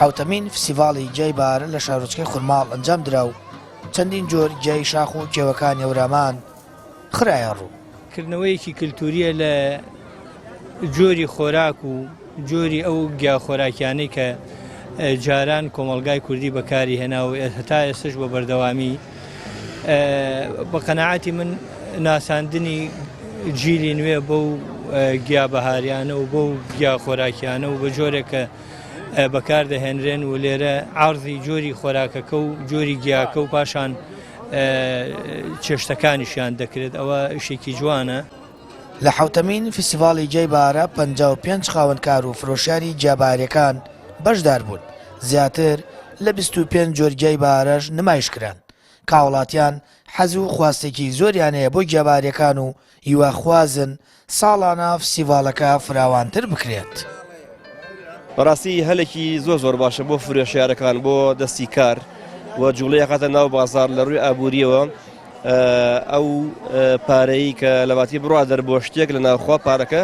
حوتەمین فستیڤاڵی جێی بارە لە شارۆچکەی خورماڵ ئەنجام درا و چەندین جۆر جێی شاخ و کێوەکانی هەورامان خرایە ڕوو. کردنەوەیەکی کللتوریە لە جۆری خۆراک و جۆری ئەو گیاخۆراکیانەی کە جاران کۆمەلگای کوردی بەکاری هێنا و هەتا ئێستش بە بەردەوامی بە قەناعەتی من ناساندنی جیلی نوێ بەو گیابەهاریانە و بەو گیاخۆراکیانە و بە جۆرێکە بەکاردەهێنرێن و لێرە عەرضی جۆری خۆراکەکە و جۆری گیاکە و پاشان چێشتەکانیشیان دەکرێت. ئەوە شتێکی جوانە. لە حوتەمین فستیڤاڵی جێی بارە 55 خاوەنکار و فرۆشیاری گیابەهاریەکان بەشدار بوون. زیاتر لە 25 جۆر گیای بارەش نمایشکران. کاوڵاتیان حەزی و خواستێکی زۆریان هەیە بۆ گیابەهاریەکان و هیواخوازن ساڵانە فستیڤاڵەکە فراوانتر بکرێت. بەڕاستی هەلێکی زۆر باشە بۆ فرۆشیارەکان بۆ دەستی کار و جوڵەیە قاتە ناو بازار لە ڕووی ئابووریەوە ئەو پارەی کە لەواتی بڕوا دەربۆ شتێک لە ناوخوا پارەکە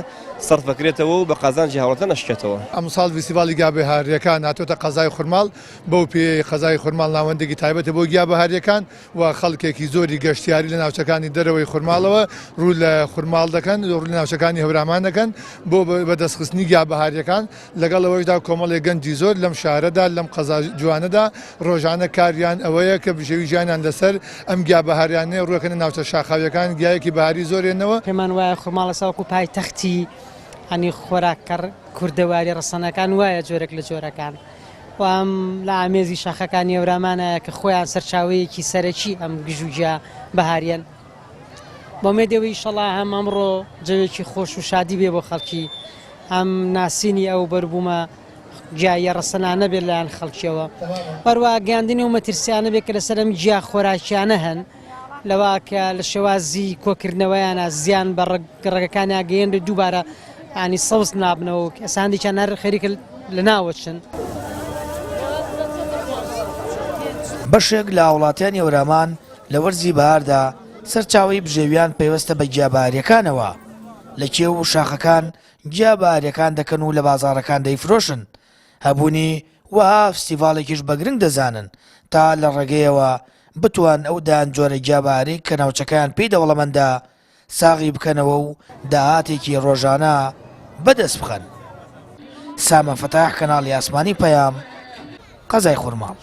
سەرفەکرێتەوە و بە قازانجی هاوڵاتە نەشکێتەوە. ئەم ساڵ فستیڤاڵی گیابەهاریەکان هاتوۆتە قەزای خورماڵ بەو پێی قەزای خورماڵ ناوەندێکی تایبەتە بۆ گیابەهاریەکان و خەڵکێکی زۆری گەشتیاری لە ناوچەکانی دەرەوەی خورماڵەوە ڕوو لە خورماڵ دەکەن ڕوو لە ناوچەکانی هەورامان دەکەن بۆ بەدەستخستنی گیابەهاریەکان لەگەڵ ئەوەشدا کۆمەڵێک گەنجی زۆر لەم شارەدا لەم قەزا جوانەدا ڕۆژانە کاریان ئەوەیە کە بژێوی ژیانیان لەسەر ئەم گیابەهاریانەیە ڕوەکەنە ناوچە شاخاویەکان گیایەکی بەهاری زۆرێنەوە. پێمان وایە خورماڵە ساوەکو پایتەختی ئەنی خۆراکەڕ کوردەواری ڕەسەنەکان وایە جۆرێک لە جۆرەکان وام لە ئامێزی شاخەکانی هەورامانە کە خۆیان سەرچاوەیەکی سەرەکی ئەم گژوجیا بەهاریان بۆ مێدەوەی ئینشەڵا هەم ئەمڕۆ جەوێکی خۆش و شادی بێ بۆ خەڵکی ئەم ناسینی ئەو بەربوومە گیایە ڕەسەنانە بێت لایەن خەڵکیەوە هەروە گەیاندنی و مەترسیانە بێت کە لەسەر ئەم گیا خۆراکیانە هەن لەوا کە لە شێوازی کۆکردنەوەیانە زیان بە ڕێگەکانی ئاگەیەن دووبارە ینی سەوز نابنەوە ئەساندێکیان هەر خەریکە لە ناوەچن. بەشێک لە وڵاتیانی هەورامان لە وەرزی بەهاردا سەرچاوەی بژێویان پەیوەستە بە گیابەهاریەکانەوە. لە کێو و شاخەکان گیابەهاریەکان دەکەن و لە بازاڕەکان دەیفرۆشن. هەبوونی وەها فستیڤاڵێکیش بەگرنگ دەزانن تا لە ڕێگەیەوە بتوان ئەو دان جۆرە گیابەهاری کە ناوچەکان پێی دەوڵەمەندە ساغی بکەنەوە و داهاتێکی ڕۆژانە بەدەست بخەن. سامە فەتاح، کەناڵی ئاسمانی پەیام، قەزای خورماڵ.